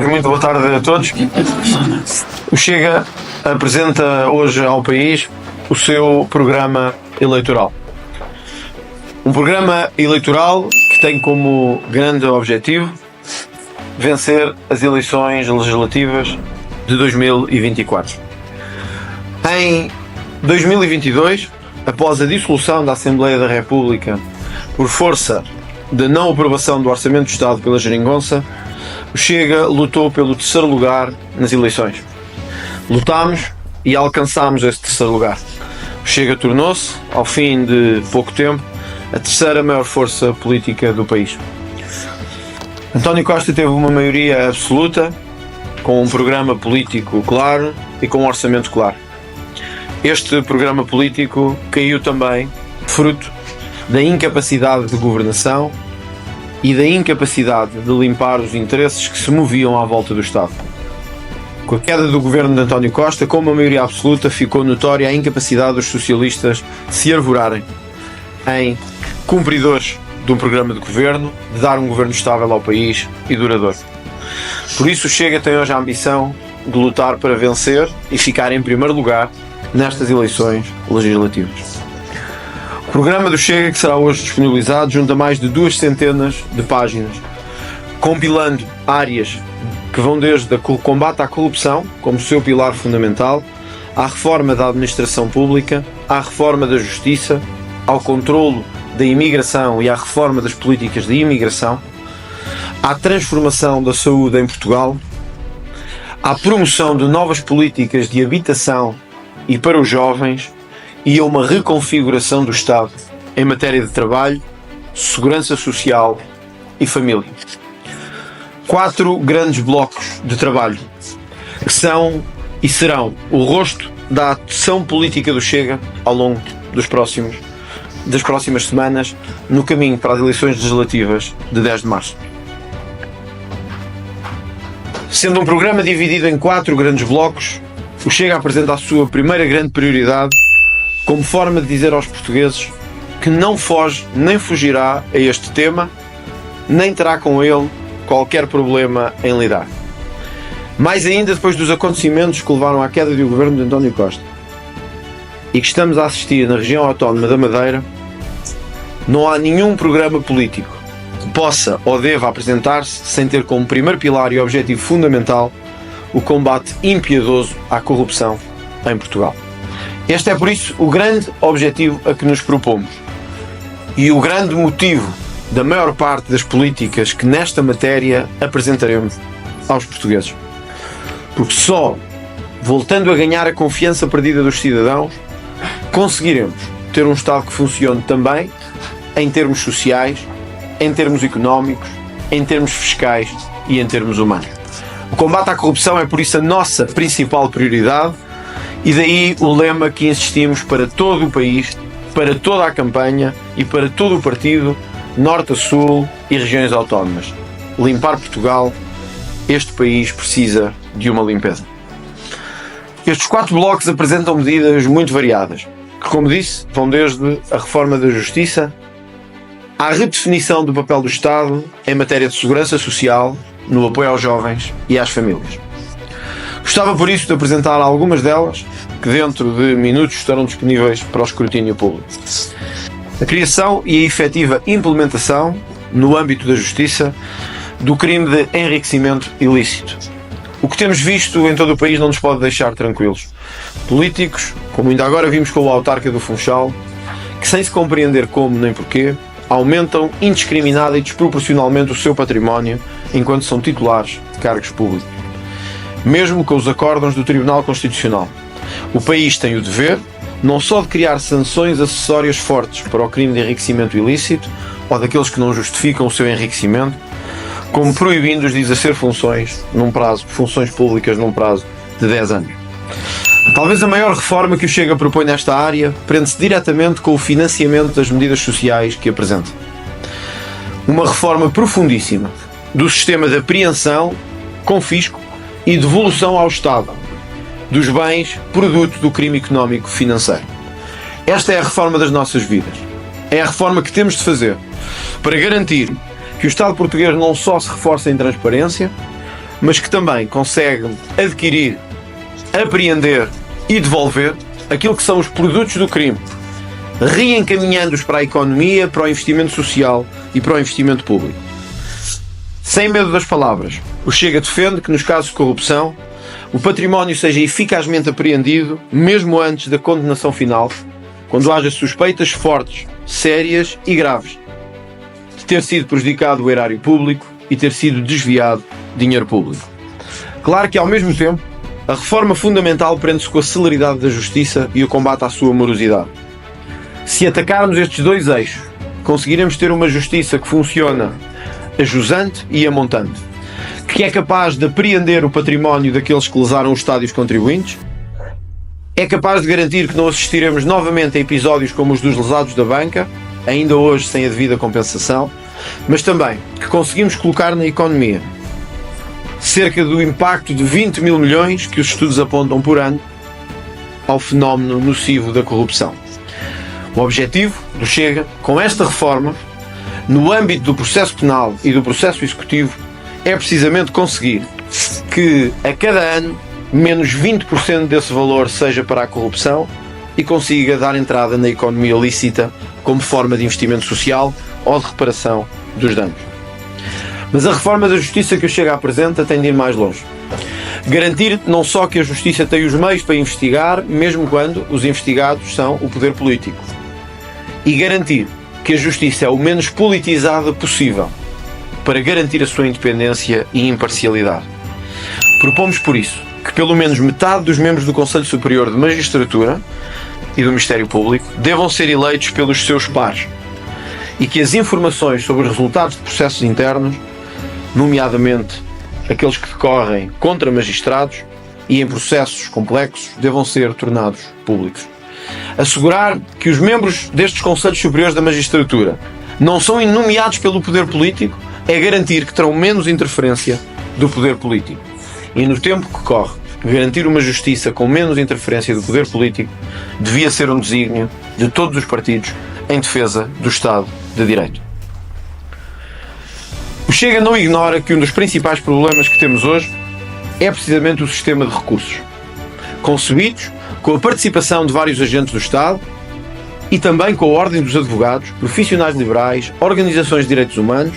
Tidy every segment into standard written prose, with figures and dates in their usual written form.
Muito boa tarde a todos. O Chega apresenta hoje ao país o seu programa eleitoral. Um programa eleitoral que tem como grande objetivo vencer as eleições legislativas de 2024. Em 2022, após a dissolução da Assembleia da República por força da não aprovação do Orçamento do Estado pela Geringonça, o Chega lutou pelo terceiro lugar nas eleições. Lutámos e alcançámos esse terceiro lugar. O Chega tornou-se, ao fim de pouco tempo, a terceira maior força política do país. António Costa teve uma maioria absoluta, com um programa político claro e com um orçamento claro. Este programa político caiu também fruto da incapacidade de governação e da incapacidade de limpar os interesses que se moviam à volta do Estado. Com a queda do governo de António Costa, com uma maioria absoluta, ficou notória a incapacidade dos socialistas de se arvorarem em cumpridores de um programa de governo, de dar um governo estável ao país e duradouro. Por isso o Chega tem hoje a ambição de lutar para vencer e ficar em primeiro lugar nestas eleições legislativas. O programa do Chega, que será hoje disponibilizado, junta mais de 200 de páginas, compilando áreas que vão desde o combate à corrupção, como seu pilar fundamental, à reforma da administração pública, à reforma da justiça, ao controlo da imigração e à reforma das políticas de imigração, à transformação da saúde em Portugal, à promoção de novas políticas de habitação e para os jovens e a uma reconfiguração do Estado em matéria de trabalho, segurança social e família. 4 grandes blocos de trabalho que são e serão o rosto da ação política do Chega ao longo das próximas semanas no caminho para as eleições legislativas de 10 de março. Sendo um programa dividido em 4 grandes blocos, o Chega apresenta a sua primeira grande prioridade como forma de dizer aos portugueses que não foge nem fugirá a este tema, nem terá com ele qualquer problema em lidar. Mais ainda depois dos acontecimentos que levaram à queda do governo de António Costa e que estamos a assistir na região autónoma da Madeira, não há nenhum programa político que possa ou deva apresentar-se sem ter como primeiro pilar e objetivo fundamental o combate impiedoso à corrupção em Portugal. Este é, por isso, o grande objetivo a que nos propomos e o grande motivo da maior parte das políticas que nesta matéria apresentaremos aos portugueses. Porque só voltando a ganhar a confiança perdida dos cidadãos, conseguiremos ter um Estado que funcione também em termos sociais, em termos económicos, em termos fiscais e em termos humanos. O combate à corrupção é, por isso, a nossa principal prioridade. E daí o lema que insistimos para todo o país, para toda a campanha e para todo o partido, norte a sul e regiões autónomas. Limpar Portugal, este país precisa de uma limpeza. Estes 4 blocos apresentam medidas muito variadas, que, como disse, vão desde a reforma da justiça à redefinição do papel do Estado em matéria de segurança social, no apoio aos jovens e às famílias. Gostava, por isso, de apresentar algumas delas, que dentro de minutos estarão disponíveis para o escrutínio público. A criação e a efetiva implementação, no âmbito da justiça, do crime de enriquecimento ilícito. O que temos visto em todo o país não nos pode deixar tranquilos. Políticos, como ainda agora vimos com o autarca do Funchal, que sem se compreender como nem porquê, aumentam indiscriminada e desproporcionalmente o seu património enquanto são titulares de cargos públicos. Mesmo com os acórdãos do Tribunal Constitucional, o país tem o dever não só de criar sanções acessórias fortes para o crime de enriquecimento ilícito ou daqueles que não justificam o seu enriquecimento, como proibindo-os de exercer funções públicas num prazo de 10 anos. Talvez a maior reforma que o Chega propõe nesta área prende-se diretamente com o financiamento das medidas sociais que apresenta. Uma reforma profundíssima do sistema de apreensão, confisco e devolução ao Estado dos bens produto do crime económico financeiro. Esta é a reforma das nossas vidas. É a reforma que temos de fazer para garantir que o Estado português não só se reforça em transparência, mas que também consegue adquirir, apreender e devolver aquilo que são os produtos do crime, reencaminhando-os para a economia, para o investimento social e para o investimento público. Sem medo das palavras, o Chega defende que, nos casos de corrupção, o património seja eficazmente apreendido, mesmo antes da condenação final, quando haja suspeitas fortes, sérias e graves de ter sido prejudicado o erário público e ter sido desviado dinheiro público. Claro que, ao mesmo tempo, a reforma fundamental prende-se com a celeridade da justiça e o combate à sua morosidade. Se atacarmos estes dois eixos, conseguiremos ter uma justiça que funciona a jusante e a montante, que é capaz de apreender o património daqueles que lesaram o Estado e os contribuintes, é capaz de garantir que não assistiremos novamente a episódios como os dos lesados da banca, ainda hoje sem a devida compensação, mas também que conseguimos colocar na economia cerca do impacto de 20 mil milhões que os estudos apontam por ano ao fenómeno nocivo da corrupção. O objetivo do Chega, com esta reforma, no âmbito do processo penal e do processo executivo, é precisamente conseguir que a cada ano menos 20% desse valor seja para a corrupção e consiga dar entrada na economia lícita como forma de investimento social ou de reparação dos danos. Mas a reforma da justiça que o Chega apresenta tem de ir mais longe. Garantir não só que a justiça tem os meios para investigar, mesmo quando os investigados são o poder político, e garantir que a justiça é o menos politizada possível para garantir a sua independência e imparcialidade. Propomos, por isso, que pelo menos metade dos membros do Conselho Superior de Magistratura e do Ministério Público devam ser eleitos pelos seus pares e que as informações sobre os resultados de processos internos, nomeadamente aqueles que decorrem contra magistrados e em processos complexos, devam ser tornados públicos. Assegurar que os membros destes Conselhos Superiores da Magistratura não são nomeados pelo poder político é garantir que terão menos interferência do poder político. E no tempo que corre, garantir uma justiça com menos interferência do poder político devia ser um desígnio de todos os partidos em defesa do Estado de Direito. O Chega não ignora que um dos principais problemas que temos hoje é precisamente o sistema de recursos, concebidos com a participação de vários agentes do Estado e também com a Ordem dos Advogados, profissionais liberais, organizações de direitos humanos.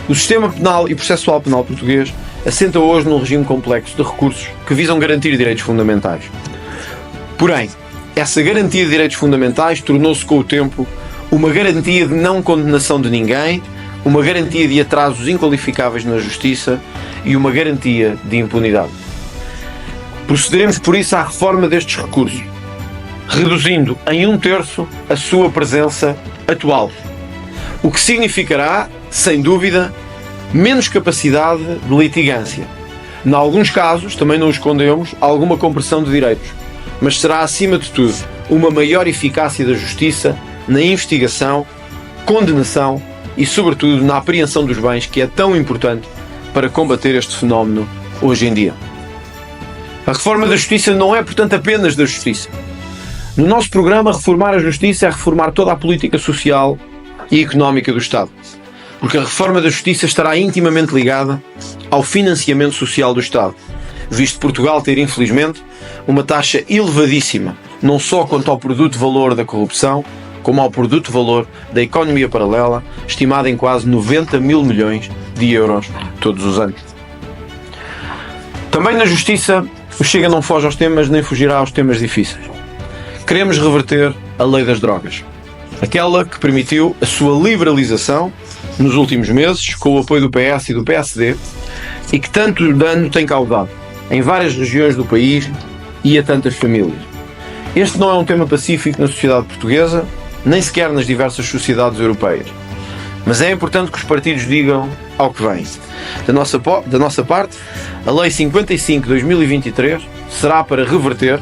O sistema penal e processual penal português assenta hoje num regime complexo de recursos que visam garantir direitos fundamentais. Porém, essa garantia de direitos fundamentais tornou-se com o tempo uma garantia de não condenação de ninguém, uma garantia de atrasos inqualificáveis na justiça e uma garantia de impunidade. Procederemos por isso à reforma destes recursos, reduzindo em 1/3 a sua presença atual, o que significará, sem dúvida, menos capacidade de litigância. Em alguns casos, também não o escondemos, alguma compressão de direitos, mas será, acima de tudo, uma maior eficácia da justiça na investigação, condenação e, sobretudo, na apreensão dos bens, que é tão importante para combater este fenómeno hoje em dia. A reforma da justiça não é, portanto, apenas da justiça. No nosso programa, reformar a justiça é reformar toda a política social e económica do Estado, porque a reforma da justiça estará intimamente ligada ao financiamento social do Estado, visto Portugal ter, infelizmente, uma taxa elevadíssima, não só quanto ao produto-valor da corrupção, como ao produto-valor da economia paralela, estimada em quase 90 mil milhões de euros todos os anos. Também na justiça, o Chega não foge aos temas nem fugirá aos temas difíceis. Queremos reverter a lei das drogas, aquela que permitiu a sua liberalização nos últimos meses, com o apoio do PS e do PSD, e que tanto dano tem causado em várias regiões do país e a tantas famílias. Este não é um tema pacífico na sociedade portuguesa, nem sequer nas diversas sociedades europeias. Mas é importante que os partidos digam ao que vem. Da nossa parte, a Lei 55/2023 será para reverter,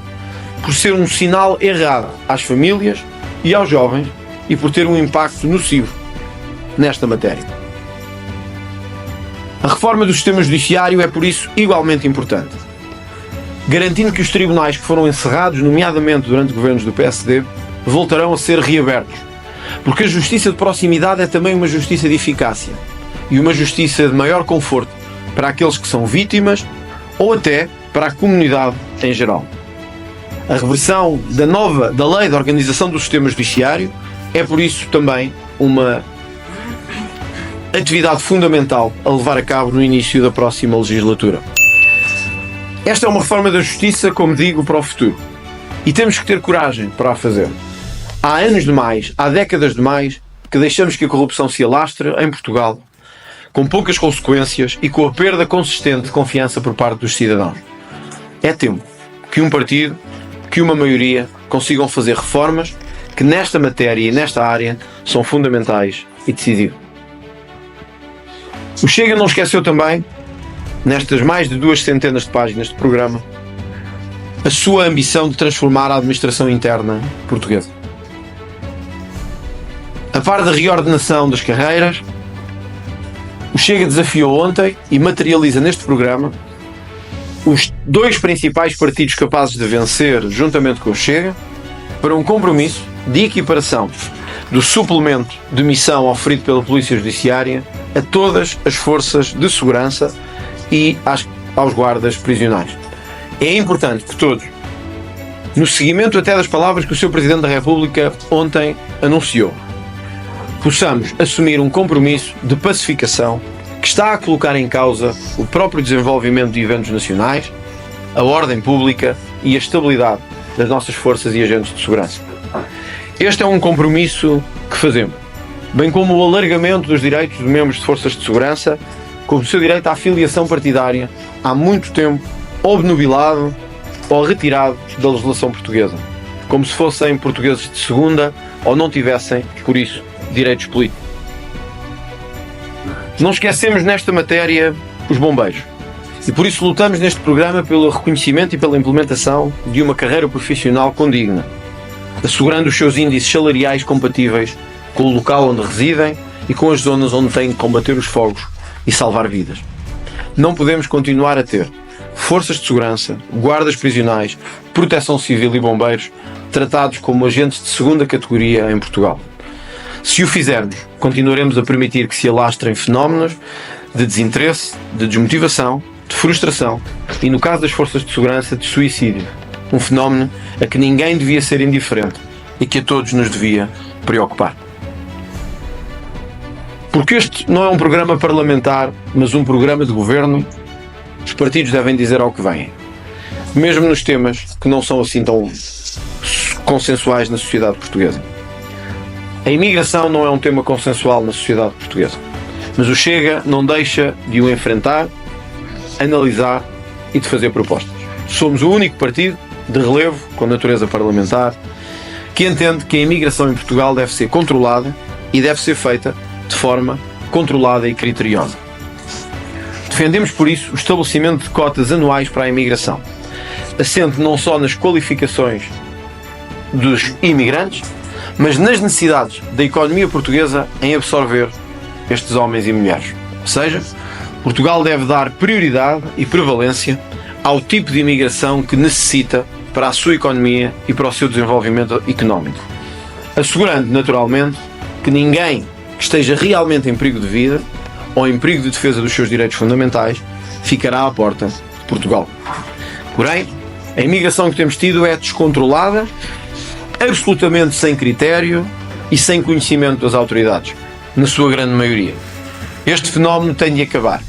por ser um sinal errado às famílias e aos jovens e por ter um impacto nocivo nesta matéria. A reforma do sistema judiciário é, por isso, igualmente importante, garantindo que os tribunais que foram encerrados, nomeadamente durante governos do PSD, voltarão a ser reabertos, porque a justiça de proximidade é também uma justiça de eficácia e uma justiça de maior conforto para aqueles que são vítimas ou até para a comunidade em geral. A reversão da lei de organização do sistema judiciário é, por isso, também uma atividade fundamental a levar a cabo no início da próxima legislatura. Esta é uma reforma da justiça, como digo, para o futuro. E temos que ter coragem para a fazer. Há anos demais, há décadas demais, que deixamos que a corrupção se alastre em Portugal, com poucas consequências e com a perda consistente de confiança por parte dos cidadãos. É tempo que um partido, que uma maioria, consigam fazer reformas que nesta matéria e nesta área são fundamentais e decisivas. O Chega não esqueceu também, nestas mais de 200 de páginas de programa, a sua ambição de transformar a administração interna portuguesa. A par da reordenação das carreiras, o Chega desafiou ontem e materializa neste programa os dois principais partidos capazes de vencer, juntamente com o Chega, para um compromisso de equiparação do suplemento de missão oferido pela Polícia Judiciária a todas as forças de segurança e aos guardas prisionais. É importante que todos, no seguimento até das palavras que o Sr. Presidente da República ontem anunciou, possamos assumir um compromisso de pacificação que está a colocar em causa o próprio desenvolvimento de eventos nacionais, a ordem pública e a estabilidade das nossas forças e agentes de segurança. Este é um compromisso que fazemos, bem como o alargamento dos direitos dos membros de forças de segurança, como o seu direito à filiação partidária, há muito tempo obnubilado ou retirado da legislação portuguesa, como se fossem portugueses de segunda ou não tivessem, por isso, direitos políticos. Não esquecemos nesta matéria os bombeiros e por isso lutamos neste programa pelo reconhecimento e pela implementação de uma carreira profissional condigna, assegurando os seus índices salariais compatíveis com o local onde residem e com as zonas onde têm que combater os fogos e salvar vidas. Não podemos continuar a ter forças de segurança, guardas prisionais, proteção civil e bombeiros tratados como agentes de segunda categoria em Portugal. Se o fizermos, continuaremos a permitir que se alastrem fenómenos de desinteresse, de desmotivação, de frustração e, no caso das forças de segurança, de suicídio. Um fenómeno a que ninguém devia ser indiferente e que a todos nos devia preocupar. Porque este não é um programa parlamentar, mas um programa de governo, os partidos devem dizer ao que vêm. Mesmo nos temas que não são assim tão consensuais na sociedade portuguesa. A imigração não é um tema consensual na sociedade portuguesa, mas o Chega não deixa de o enfrentar, analisar e de fazer propostas. Somos o único partido de relevo, com natureza parlamentar, que entende que a imigração em Portugal deve ser controlada e deve ser feita de forma controlada e criteriosa. Defendemos, por isso, o estabelecimento de cotas anuais para a imigração, assente não só nas qualificações dos imigrantes, mas nas necessidades da economia portuguesa em absorver estes homens e mulheres. Ou seja, Portugal deve dar prioridade e prevalência ao tipo de imigração que necessita para a sua economia e para o seu desenvolvimento económico, assegurando, naturalmente, que ninguém que esteja realmente em perigo de vida ou em perigo de defesa dos seus direitos fundamentais ficará à porta de Portugal. Porém, a imigração que temos tido é descontrolada, absolutamente sem critério e sem conhecimento das autoridades, na sua grande maioria. Este fenómeno tem de acabar.